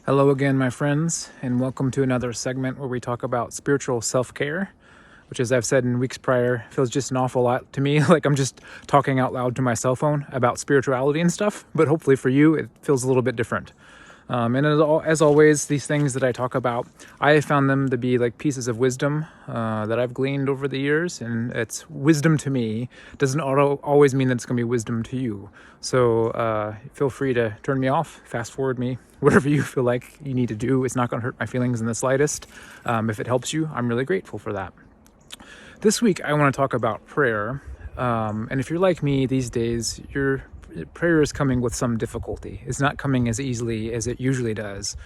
Hello again, my friends, and welcome to another segment where we talk about spiritual self-care, which, as I've said in weeks prior, feels just an awful lot to me like I'm just talking out loud to my cell phone about spirituality and stuff, but hopefully for you it feels a little bit different. And as always, these things that I talk about, I have found them to be like pieces of wisdom that I've gleaned over the years, and it's wisdom to me. Doesn't always mean that it's going to be wisdom to you. So feel free to turn me off, fast forward me, whatever you feel like you need to do. It's not going to hurt my feelings in the slightest. If it helps you, I'm really grateful for that. This week, I want to talk about prayer. And if you're like me these days, your prayer is coming with some difficulty. It's not coming as easily as it usually does.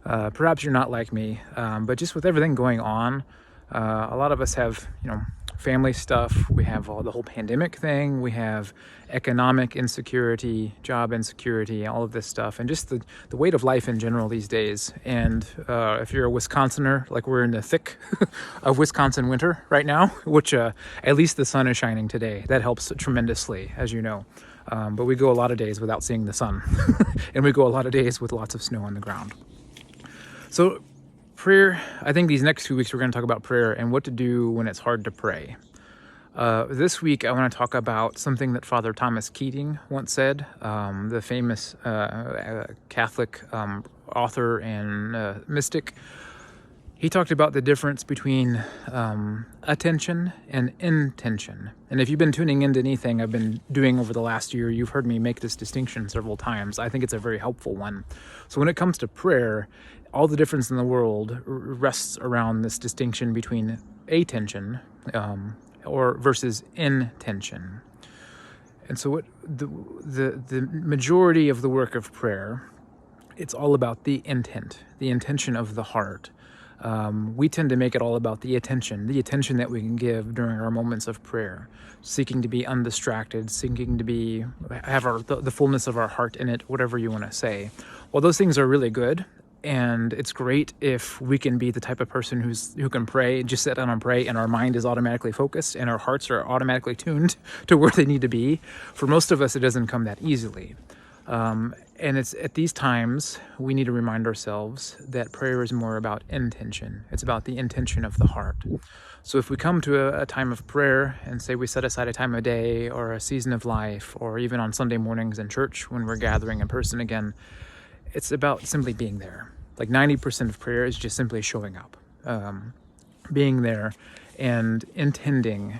Perhaps you're not like me, but just with everything going on, a lot of us have, family stuff. We have the whole pandemic thing. We have economic insecurity, job insecurity, all of this stuff, and just the weight of life in general these days. And if you're a Wisconsinner, like we're in the thick of Wisconsin winter right now, which at least the sun is shining today. That helps tremendously, as you know. But we go a lot of days without seeing the sun, and we go a lot of days with lots of snow on the ground. So prayer, I think these next 2 weeks we're going to talk about prayer and what to do when it's hard to pray. This week I want to talk about something that Father Thomas Keating once said, the famous Catholic author and mystic. He talked about the difference between attention and intention. And if you've been tuning into anything I've been doing over the last year, you've heard me make this distinction several times. I think it's a very helpful one. So when it comes to prayer, all the difference in the world rests around this distinction between attention or versus intention. And so what the majority of the work of prayer, it's all about the intent, the intention of the heart. We tend to make it all about the attention that we can give during our moments of prayer, seeking to be undistracted, seeking to have the fullness of our heart in it, whatever you want to say. Well, those things are really good, and it's great if we can be the type of person who can pray, just sit down and pray, and our mind is automatically focused, and our hearts are automatically tuned to where they need to be. For most of us, it doesn't come that easily. And it's at these times we need to remind ourselves that prayer is more about intention. It's about the intention of the heart. So if we come to a time of prayer and say we set aside a time of day or a season of life, or even on Sunday mornings in church when we're gathering in person again, it's about simply being there. Like 90% of prayer is just simply showing up, being there and intending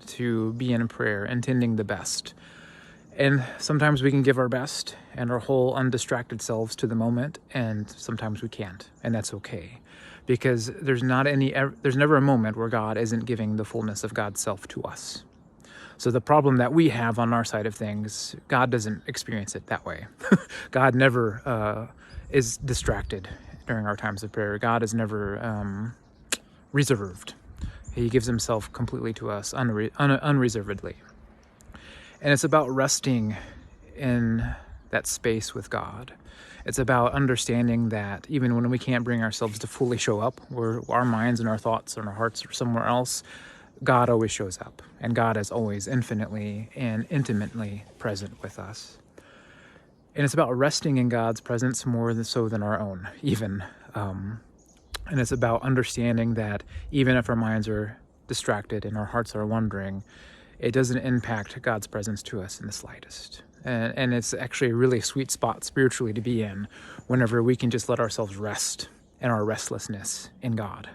to be in prayer, intending the best. And sometimes we can give our best and our whole undistracted selves to the moment, and sometimes we can't, and that's okay. Because there's never a moment where God isn't giving the fullness of God's self to us. So the problem that we have on our side of things, God doesn't experience it that way. God never is distracted during our times of prayer. God is never reserved. He gives himself completely to us unreservedly. And it's about resting in that space with God. It's about understanding that even when we can't bring ourselves to fully show up, where our minds and our thoughts and our hearts are somewhere else, God always shows up. And God is always infinitely and intimately present with us. And it's about resting in God's presence more so than our own, even. And it's about understanding that even if our minds are distracted and our hearts are wandering, it doesn't impact God's presence to us in the slightest. And it's actually a really sweet spot spiritually to be in whenever we can just let ourselves rest in our restlessness in God,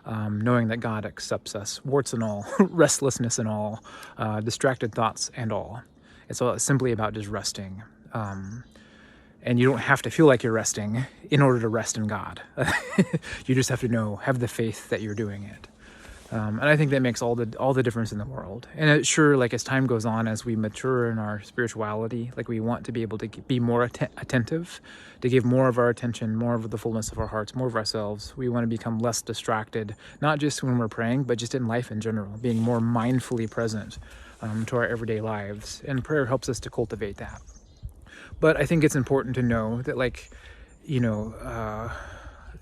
knowing that God accepts us, warts and all, restlessness and all, distracted thoughts and all. It's all simply about just resting. And you don't have to feel like you're resting in order to rest in God. You just have to have the faith that you're doing it. And I think that makes all the difference in the world. And it sure, like as time goes on, as we mature in our spirituality, like we want to be able to be more attentive, to give more of our attention, more of the fullness of our hearts, more of ourselves. We want to become less distracted, not just when we're praying, but just in life in general, being more mindfully present to our everyday lives. And prayer helps us to cultivate that. But I think it's important to know that,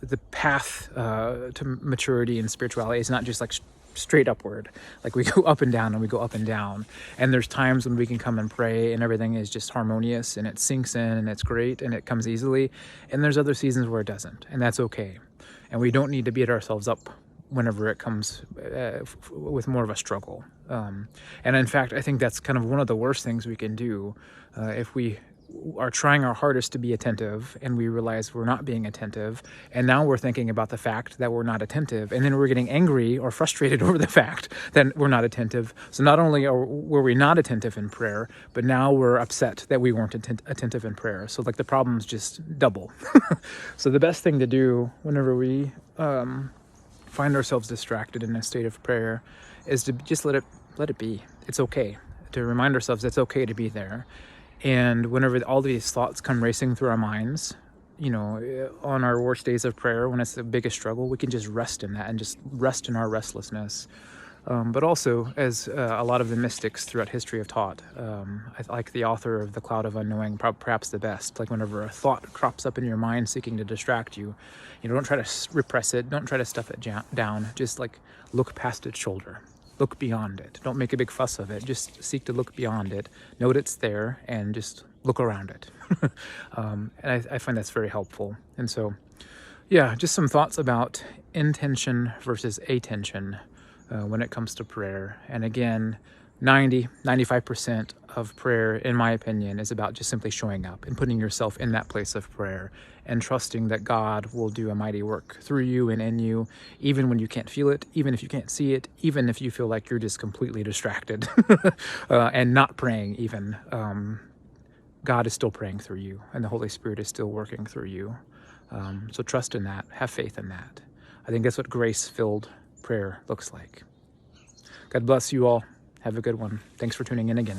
the path to maturity and spirituality is not just like straight upward. Like we go up and down and we go up and down. And there's times when we can come and pray and everything is just harmonious and it sinks in and it's great and it comes easily. And there's other seasons where it doesn't, and that's okay. And we don't need to beat ourselves up whenever it comes with more of a struggle. And in fact, I think that's kind of one of the worst things we can do if we are trying our hardest to be attentive and we realize we're not being attentive, and now we're thinking about the fact that we're not attentive, and then we're getting angry or frustrated over the fact that we're not attentive. So not only were we not attentive in prayer, but now we're upset that we weren't attentive in prayer. So like the problem's just double. So the best thing to do whenever we find ourselves distracted in a state of prayer is to just let it be. It's okay to remind ourselves it's okay to be there. And whenever all these thoughts come racing through our minds, on our worst days of prayer, when it's the biggest struggle, we can just rest in that and just rest in our restlessness. But also, as a lot of the mystics throughout history have taught, I like the author of The Cloud of Unknowing perhaps the best. Like whenever a thought crops up in your mind seeking to distract you, don't try to repress it, don't try to stuff it down, just like look past its shoulder. Look beyond it. Don't make a big fuss of it. Just seek to look beyond it. Note it's there and just look around it. And I find that's very helpful. And so, yeah, just some thoughts about intention versus attention when it comes to prayer. And again, 95% of prayer, in my opinion, is about just simply showing up and putting yourself in that place of prayer and trusting that God will do a mighty work through you and in you, even when you can't feel it, even if you can't see it, even if you feel like you're just completely distracted and not praying even. God is still praying through you, and the Holy Spirit is still working through you. So trust in that. Have faith in that. I think that's what grace-filled prayer looks like. God bless you all. Have a good one. Thanks for tuning in again.